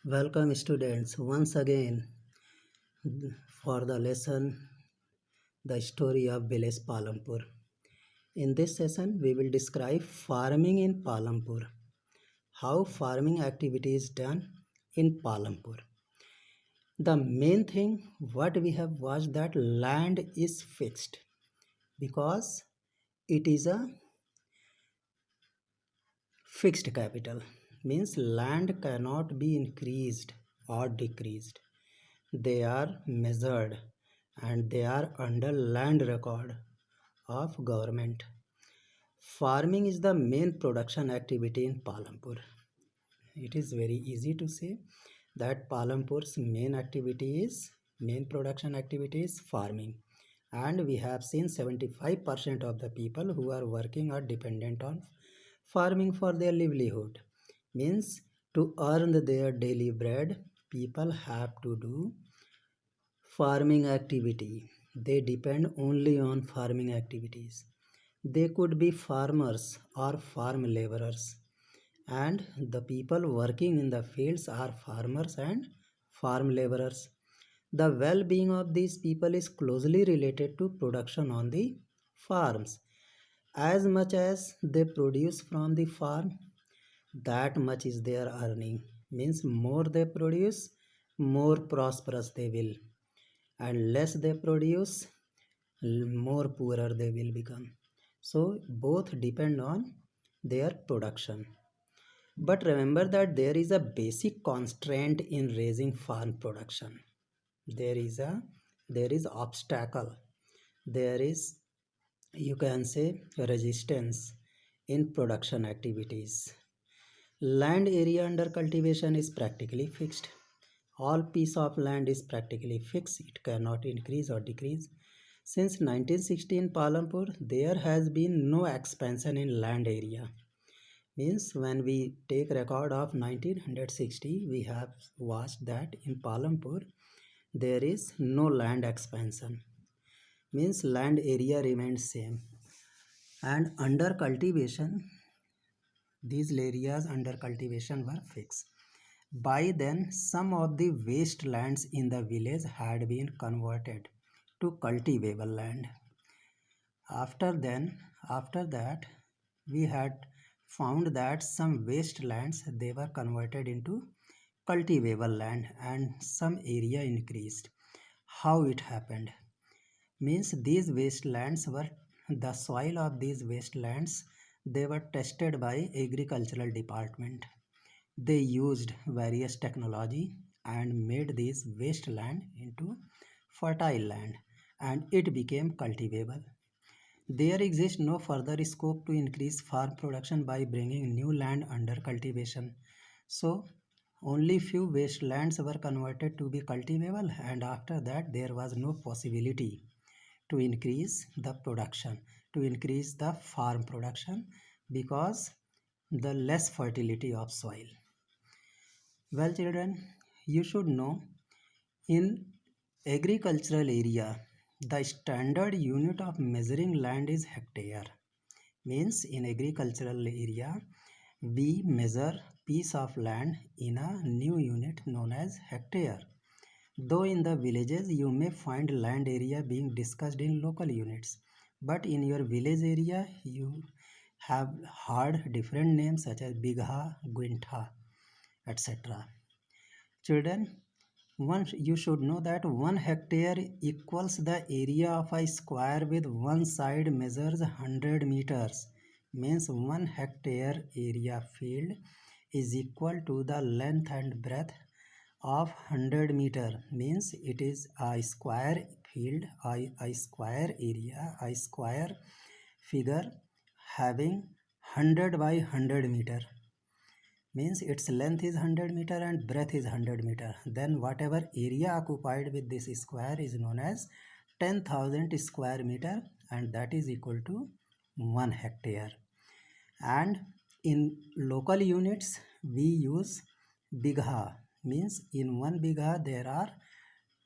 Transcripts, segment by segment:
Welcome students once again for the lesson The Story of Village Palampur. In this session we will describe farming in Palampur. How farming activity is done in Palampur. The main thing what we have watched that land is fixed because it is a fixed capital means land cannot be increased or decreased. They are measured and they are under land record of government. Farming is the main production activity in Palampur. It is very easy to say that Palampur's main production activity is farming, and we have seen 75% of the people who are working are dependent on farming for their livelihood. Means to earn their daily bread, people have to do farming activity. They depend only on farming activities. They could be farmers or farm laborers, and the people working in the fields are farmers and farm laborers. The well being of these people is closely related to production on the farms. As much as they produce from the farm, that much is their earning. Means more they produce, more prosperous they will, and less they produce, more poorer they will become. So both depend on their production. But remember that there is a basic constraint in raising farm production. There is a there is obstacle. There is, you can say, resistance in production activities. Land area under cultivation is practically fixed. All piece of land is practically fixed. It cannot increase or decrease. Since 1960 in Palampur, there has been no expansion in land area. Means when we take record of 1960, we have watched that in Palampur there is no land expansion. Means land area remains same. And under cultivation, these areas under cultivation were fixed. By then, some of the wastelands in the village had been converted to cultivable land. After then, after that, we had found that some wastelands they were converted into cultivable land and some area increased. How it happened? Means these wastelands were the soil of these wastelands they were tested by agricultural department. They used various technology and made this wasteland into fertile land, and it became cultivable. There exists no further scope to increase farm production by bringing new land under cultivation. So, only few wastelands were converted to be cultivable, and after that, there was no possibility to increase the production, to increase the farm production because the less fertility of soil. Well, children, you should know in agricultural area, the standard unit of measuring land is hectare. Means in agricultural area, we measure piece of land in a new unit known as hectare. Though in the villages you may find land area being discussed in local units, but in your village area you have heard different names such as bigha, guintha, etc. Children, you should know that 1 hectare equals the area of a square with one side measures 100 meters. Means 1 hectare area field is equal to the length and breadth of 100 meter. Means it is a square field, a square area, a square figure having 100 by 100 meter. Means its length is 100 meter and breadth is 100 meter. Then whatever area occupied with this square is known as 10,000 square meter, and that is equal to 1 hectare. And in local units we use bigha. Means in 1 bigha there are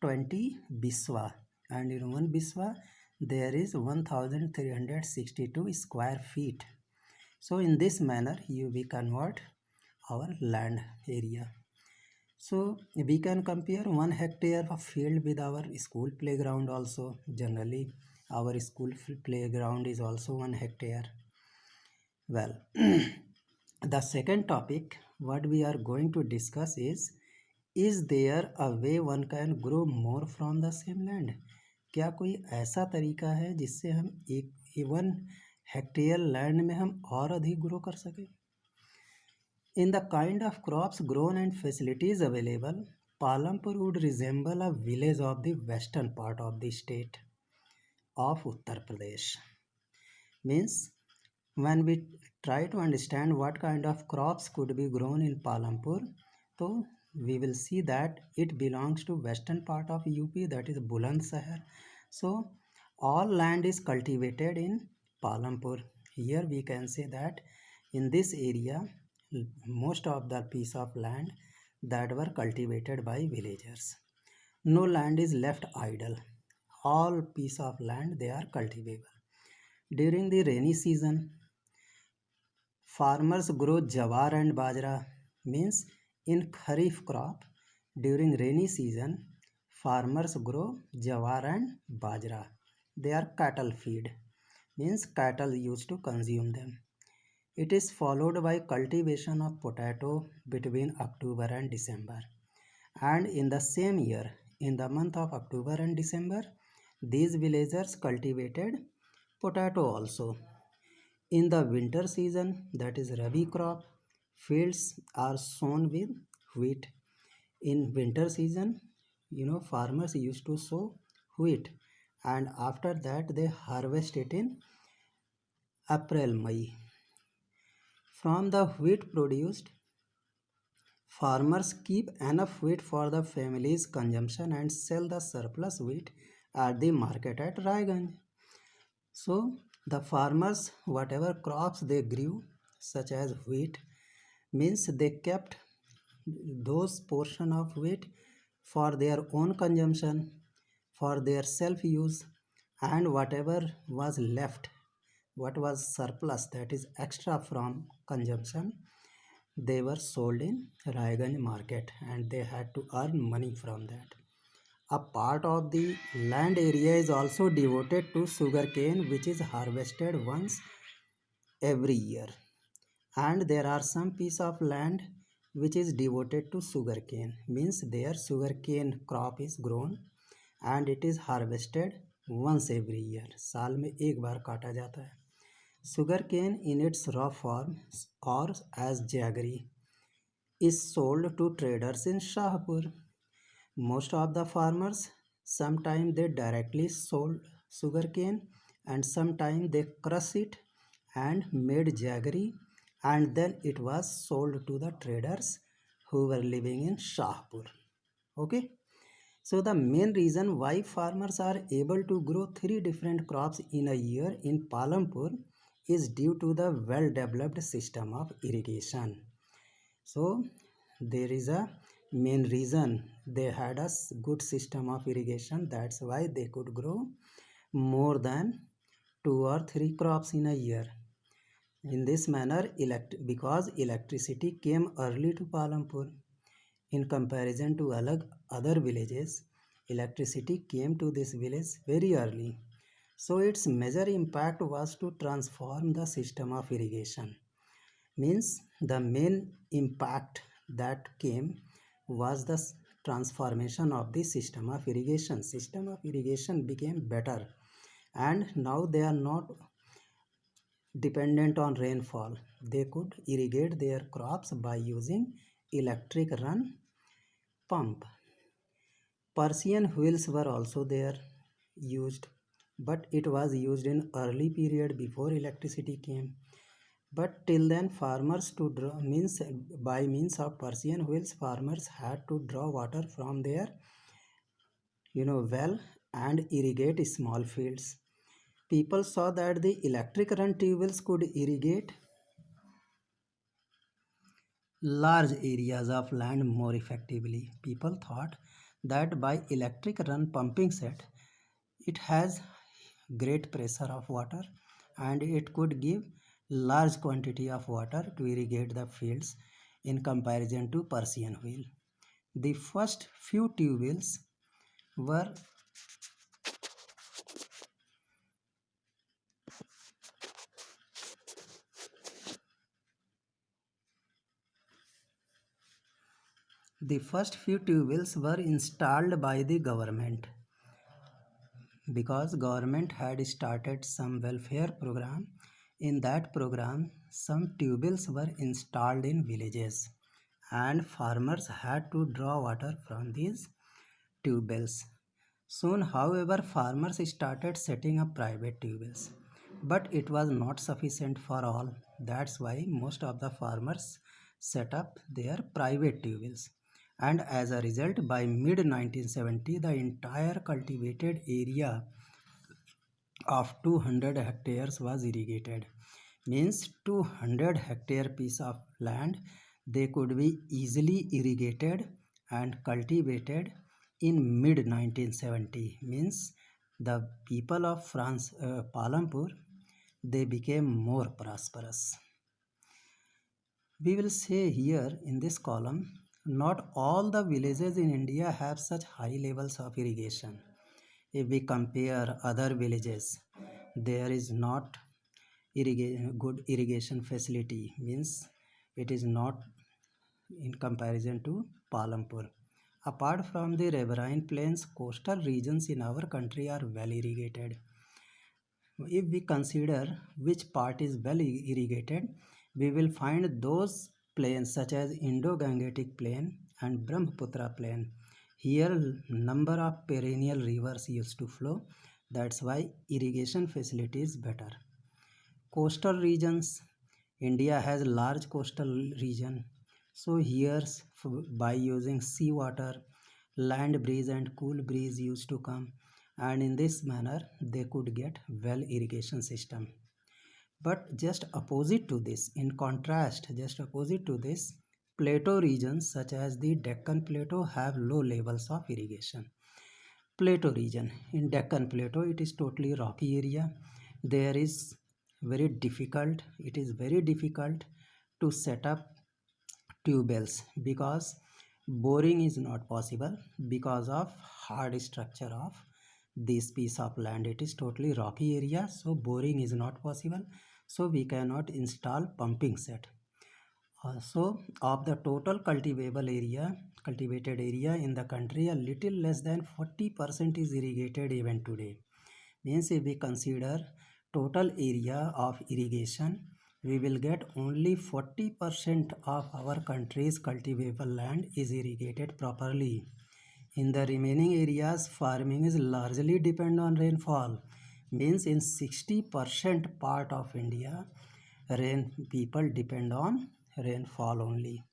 20 biswa, and in 1 biswa there is 1362 square feet. So in this manner we convert our land area. So we can compare 1 hectare of field with our school playground also. Generally, our school playground is also 1 hectare. Well, the second topic what we are going to discuss is there a way one can grow more from the same land? क्या कोई ऐसा तरीका है जिससे हम एक 1 hectare land में हम और अधिक ग्रो कर सकें? In the kind of crops grown and facilities available, Palampur would resemble a village of the western part of the state of Uttar Pradesh. Means when we try to understand what kind of crops could be grown in Palampur, so we will see that it belongs to western part of UP, that is Bulandshahr. So all land is cultivated in Palampur. Here we can say that in this area most of the piece of land that were cultivated by villagers. No land is left idle. All piece of land they are cultivable. During the rainy season, farmers grow jawar and bajra. Means in kharif crop during rainy season, farmers grow jawar and bajra. They are cattle feed. Means cattle used to consume them. It is followed by cultivation of potato between October and December. And in the same year, in the month of October and December, these villagers cultivated potato also. In the winter season, that is Rabi crop, fields are sown with wheat. In winter season, farmers used to sow wheat, and after that they harvest it in April, May. From the wheat produced, farmers keep enough wheat for the family's consumption and sell the surplus wheat at the market at Raiganj. So the farmers, whatever crops they grew, such as wheat, means they kept those portion of wheat for their own consumption, for their self use, and whatever was left, what was surplus, that is extra from consumption, they were sold in Raiganj market and they had to earn money from that. A part of the land area is also devoted to sugarcane, which is harvested once every year. And there are some piece of land which is devoted to sugarcane, means their sugarcane crop is grown and it is harvested once every year. साल में एक बार काटा जाता है. Sugarcane in its raw form or as jaggery is sold to traders in Shahpur. Most of the farmers, sometimes they directly sold sugarcane and sometimes they crush it and made jaggery and then it was sold to the traders who were living in Shahpur. Okay. So the main reason why farmers are able to grow 3 different crops in a year in Palampur is due to the well developed system of irrigation. So there is a main reason they had a good system of irrigation. That's why they could grow more than 2 or 3 crops in a year. In this manner, because electricity came early to Palampur in comparison to other villages, electricity came to this village very early. So its major impact was to transform the system of irrigation. Means the main impact that came was the transformation of the system of irrigation. System of irrigation became better and now they are not dependent on rainfall. They could irrigate their crops by using electric run pump. Persian wheels were also there used, but it was used in early period before electricity came. But till then, farmers to draw means by means of Persian wheels, farmers had to draw water from their well and irrigate small fields. People saw that the electric run tubewells could irrigate large areas of land more effectively. People thought that by electric run pumping set, it has great pressure of water and it could give large quantity of water to irrigate the fields in comparison to Persian wheel. The first few tubules were installed by the government because government had started some welfare program. In that program, some tubules were installed in villages and farmers had to draw water from these tubules. Soon, however, farmers started setting up private tubules, but it was not sufficient for all. That's why most of the farmers set up their private tubules. And as a result, by mid 1970, the entire cultivated area of 200 hectares was irrigated. Means 200 hectare piece of land, they could be easily irrigated and cultivated in mid 1970. Means the people of France, Palampur, they became more prosperous. We will say here in this column, not all the villages in India have such high levels of irrigation. If we compare other villages, there is not good irrigation facility, means it is not in comparison to Palampur. Apart from the riverine plains, coastal regions in our country are well irrigated. If we consider which part is well irrigated, we will find those plains such as Indo-Gangetic Plain and Brahmaputra Plain. Here number of perennial rivers used to flow. That's why irrigation facility is better. Coastal regions, India has large coastal region. So here by using seawater, land breeze and cool breeze used to come, and in this manner they could get well irrigation system. But just opposite to this, in contrast, just opposite to this, plateau regions such as the Deccan Plateau have low levels of irrigation. Plateau region, in Deccan Plateau, it is totally rocky area. There is it is very difficult to set up tubes because boring is not possible because of hard structure of this piece of land. It is totally rocky area, so boring is not possible, so we cannot install pumping set. So of the total cultivated area in the country, a little less than 40% is irrigated even today. Means if we consider total area of irrigation, we will get only 40% of our country's cultivable land is irrigated properly. In the remaining areas, farming is largely depend on rainfall. Means in 60% part of India, people depend on rainfall only.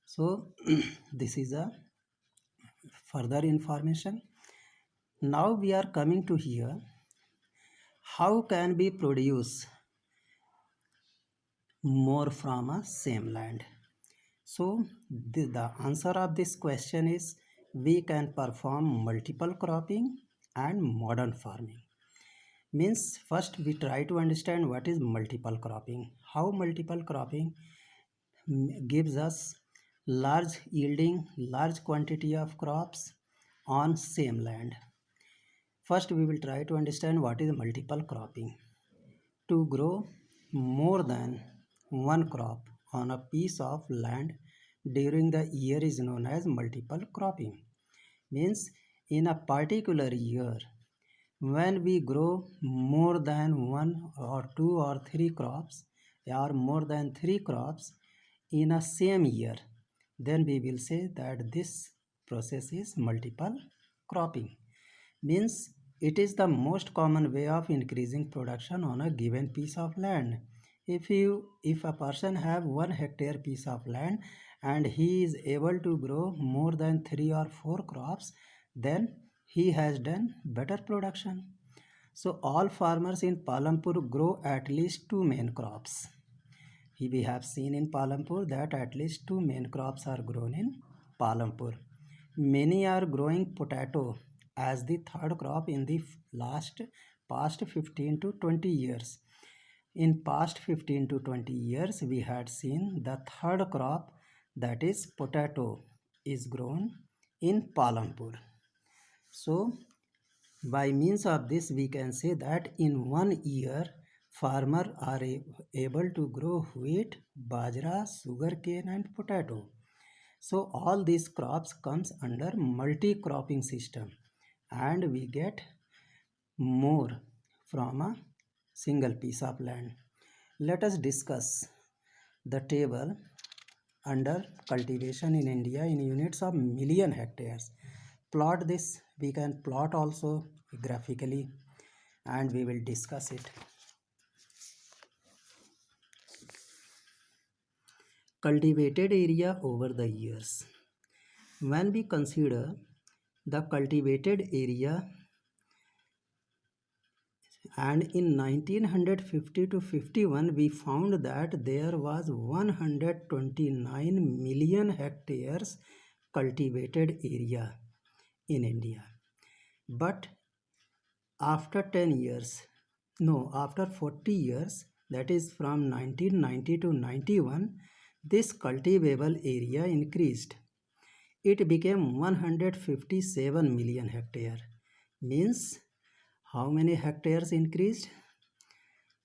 So this is a further information. Now we are coming to here, how can we produce more from a same land? So the answer of this question is we can perform multiple cropping and modern farming. Means first we try to understand what is multiple cropping. How multiple cropping gives us large quantity of crops on same land. First we will try to understand what is multiple cropping. To grow more than one crop on a piece of land during the year is known as multiple cropping. Means in a particular year, when we grow more than one or two or three crops or more than three crops in a same year, then we will say that this process is multiple cropping. Means it is the most common way of increasing production on a given piece of land. If a person have 1 hectare piece of land and he is able to grow more than 3 or 4 crops, then he has done better production. So all farmers in Palampur grow at least two main crops. We have seen in Palampur that at least two main crops are grown in Palampur. Many are growing potato as the third crop in the past 15 to 20 years. In past 15 to 20 years, we had seen the third crop, that is potato, is grown in Palampur. So by means of this we can say that in 1 year farmers are able to grow wheat, bajra, sugarcane and potato. So all these crops comes under multi-cropping system and we get more from a single piece of land. Let us discuss the table under cultivation in India in units of million hectares. Plot this, we can plot also graphically and we will discuss it. Cultivated area over the years. When we consider the cultivated area and in 1950 to 51 we found that there was 129 million hectares cultivated area in India. But after 10 years, no, after 40 years, that is from 1990 to 91, this cultivable area increased. It became 157 million hectare. Means how many hectares increased?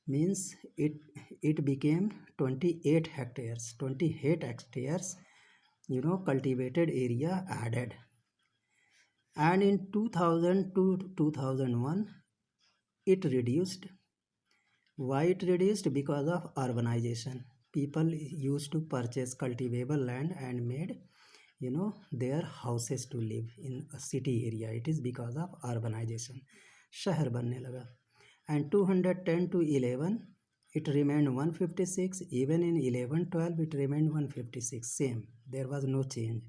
Means it became 28 hectares. 28 hectares, cultivated area added. And in 2000 to 2001, it reduced. Why it reduced? Because of urbanization. People used to purchase cultivable land and made their houses to live in a city area. It is because of urbanization. शहर बनने लगा. And 210 to 11 it remained 156. Even in 11-12 it remained 156, same, there was no change.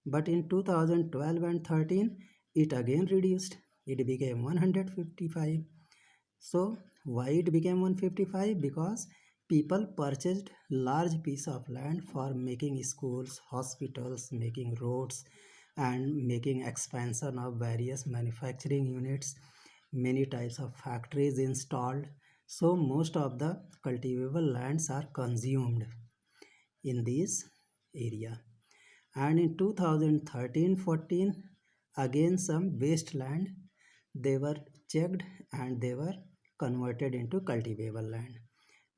But in 2012 and 13 it again reduced. It became 155. So why it became 155? Because people purchased large piece of land for making schools, hospitals, making roads and making expansion of various manufacturing units. Many types of factories installed. So most of the cultivable lands are consumed in this area. And in 2013-14 again some wasteland they were checked and they were converted into cultivable land.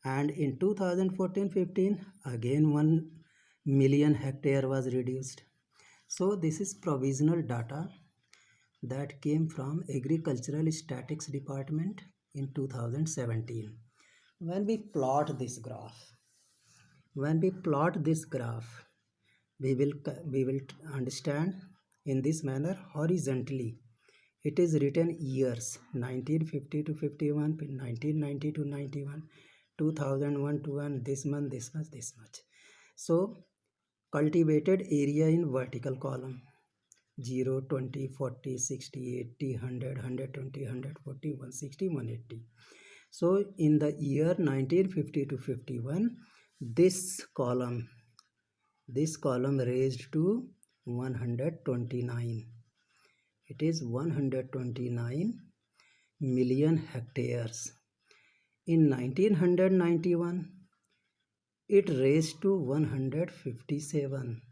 And in 2014-15 again 1 million hectare was reduced. So this is provisional data that came from Agricultural Statistics Department in 2017. When we plot this graph, we will understand in this manner horizontally. It is written years 1950 to 51, 1990 to 91, 2001 to 1, this month, this much, this much. So cultivated area in vertical column 0, 20, 40, 60, 80, 100, 120, 140, 160, 180. So in the year 1950 to 51, this column raised to 129. It is 129 million hectares. In 1991, it raised to 157.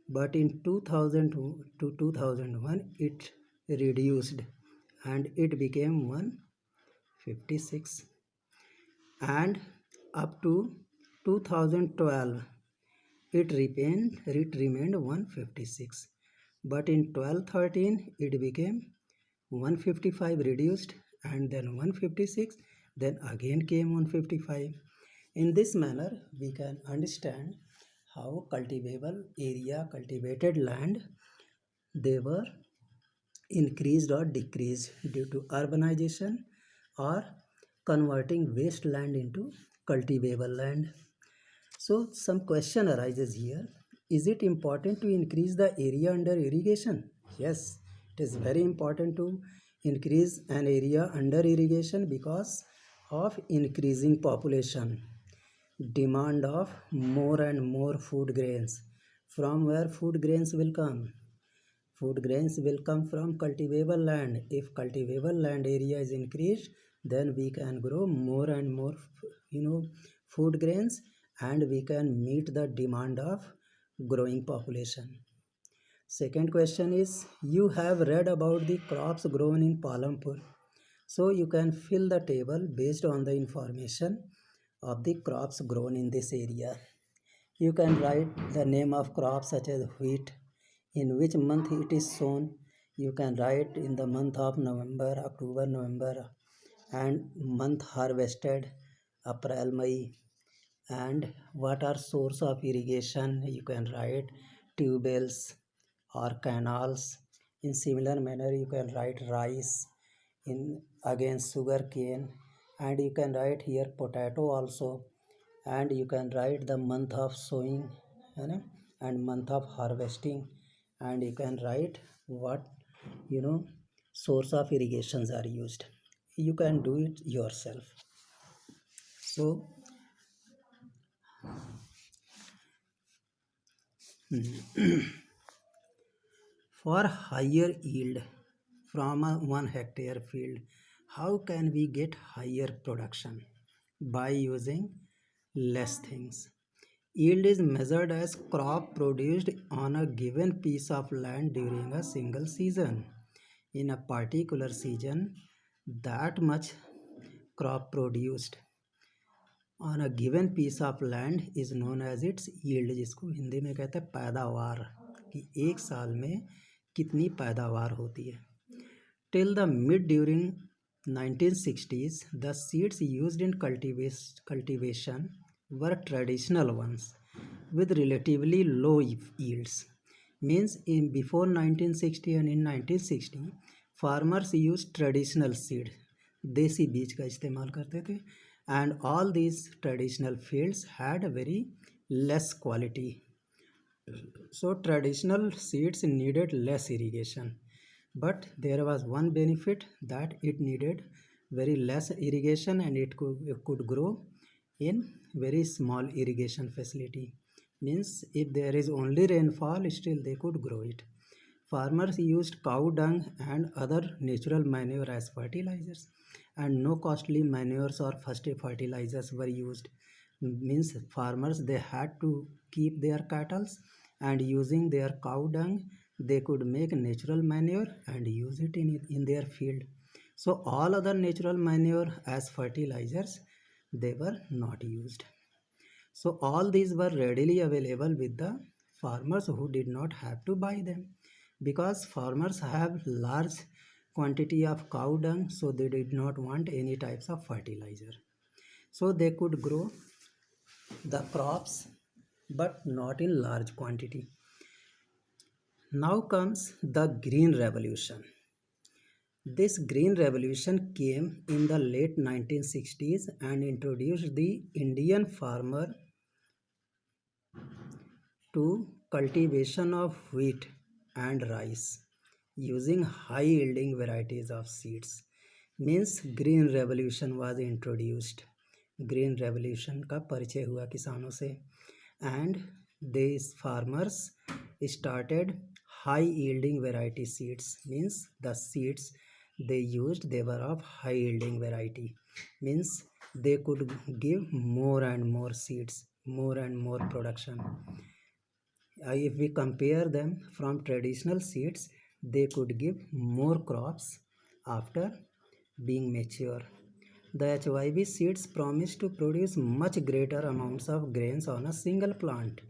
But in 2000 to 2001, it reduced and it became 156. And up to 2012, it remained 156. But in 12-13 it became 155 reduced and then 156, then again came 155. In this manner we can understand how cultivable area, cultivated land, they were increased or decreased due to urbanization or converting wasteland into cultivable land. So some question arises here. Is it important to increase the area under irrigation? Yes, it is very important to increase an area under irrigation because of increasing population, demand of more and more food grains. From where food grains will come? Food grains will come from cultivable land. If cultivable land area is increased, then we can grow more and more food grains and we can meet the demand of growing population. Second question is, you have read about the crops grown in Palampur. So you can fill the table based on the information of the crops grown in this area. You can write the name of crops such as wheat, in which month it is sown. You can write in the month of November, October, November, and month harvested, April, May, and what are source of irrigation. You can write tube wells or canals. In similar manner, you can write rice, in again sugar cane, and you can write here potato also, and you can write the month of sowing, you know, and month of harvesting, and you can write what, you know, source of irrigations are used. You can do it yourself. So for higher yield from a 1 hectare field, how can we get higher production? By using less things. Yield is measured as crop produced on a given piece of land during a single season. In a particular season, that much crop produced on a given piece of land is known as its yield, जिसको हिंदी में कहते हैं पैदावार, कि एक साल में कितनी पैदावार होती है. Till the mid during 1960s, the seeds used in cultivation were traditional ones with relatively low yields. Means in before 1960 and in 1960, farmers used traditional seed, देसी बीज का इस्तेमाल करते थे, and all these traditional fields had a very less quality. So traditional seeds needed less irrigation, but there was one benefit, that it needed very less irrigation and it could grow in very small irrigation facility. Means if there is only rainfall, still they could grow it. Farmers used cow dung and other natural manure as fertilizers, and no costly manures or first fertilizers were used. Means farmers, they had to keep their cattle, and using their cow dung they could make natural manure and use it in their field. So all other natural manure as fertilizers, they were not used. So all these were readily available with the farmers who did not have to buy them, because farmers have large quantity of cow dung, so they did not want any types of fertilizer. So they could grow the crops but not in large quantity. Now comes the Green Revolution. This Green Revolution came in the late 1960s and introduced the Indian farmer to cultivation of wheat and rice using high yielding varieties of seeds. Means Green Revolution was introduced. Green Revolution का परिचय हुआ किसानों से, and these farmers started high yielding variety seeds. Means the seeds they used, they were of high yielding variety. Means they could give more and more seeds, more and more production. If we compare them from traditional seeds, they could give more crops after being mature. The HYV seeds promise to produce much greater amounts of grains on a single plant.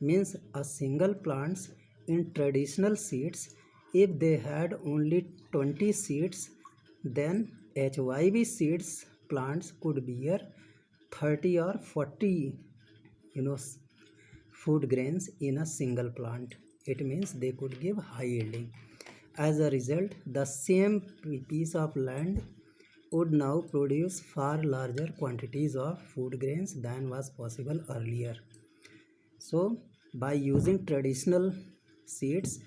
Means a single plants in traditional seeds, if they had only 20 seeds, then HYV seeds plants could bear 30 or 40, you know, food grains in a single plant. It means they could give high yielding. As a result, the same piece of land would now produce far larger quantities of food grains than was possible earlier. So, by using traditional seeds,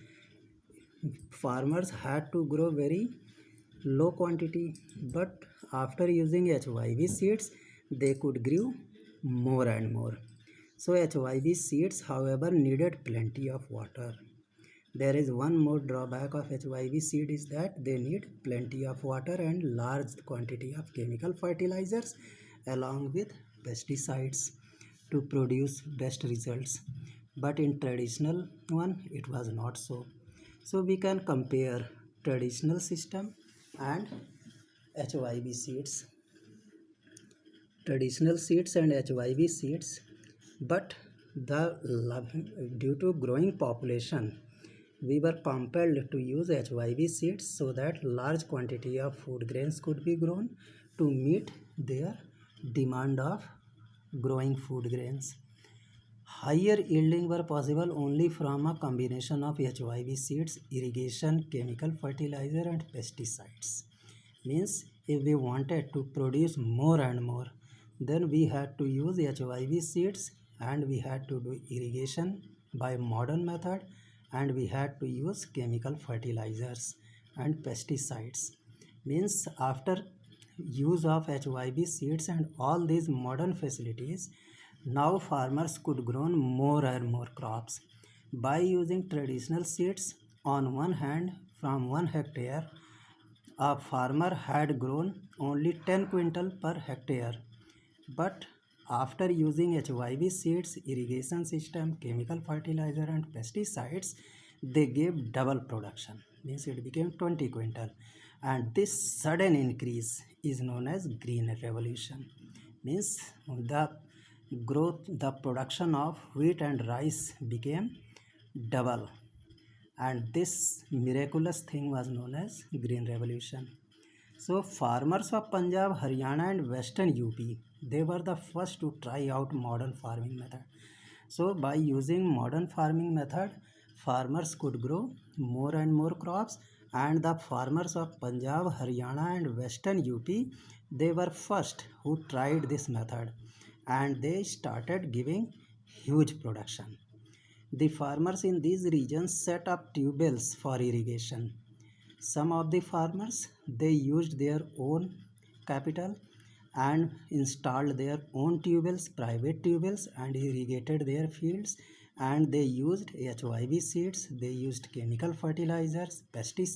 farmers had to grow very low quantity, but after using HYV seeds, they could grow more and more. So HYV seeds, however, needed plenty of water. There is one more drawback of HYV seed, is that they need plenty of water and large quantity of chemical fertilizers along with pesticides to produce best results. but in traditional one it was not so. So we can compare traditional system and HYV seeds. Traditional seeds and HYV seeds, but due to growing population, we were compelled to use HYV seeds so that large quantity of food grains could be grown to meet their demand of growing food grains. Higher yielding were possible only from a combination of HYV seeds, irrigation, chemical fertilizer and pesticides. Means if we wanted to produce more and more, then we had to use HYV seeds and we had to do irrigation by modern method and we had to use chemical fertilizers and pesticides. Means after use of HYV seeds and all these modern facilities, now farmers could grow more and more crops. By using traditional seeds, on one hand, from 1 hectare, a farmer had grown only 10 quintal per hectare. But after using HYV seeds, irrigation system, chemical fertilizer and pesticides, they gave double production. Means it became 20 quintal. And this sudden increase is known as green revolution. Means the production of wheat and rice became double, and this miraculous thing was known as green revolution. So farmers of Punjab, Haryana and western UP, they were the first to try out modern farming method. So by using modern farming method, farmers could grow more and more crops, and the farmers of Punjab, Haryana and western UP, they were first who tried this method and they started giving huge production. The farmers in these regions set up tube wells for irrigation. Some of the farmers, they used their own capital and installed their own tube wells, private tube wells, and irrigated their fields, and they used HYV seeds, they used chemical fertilizers, pesticides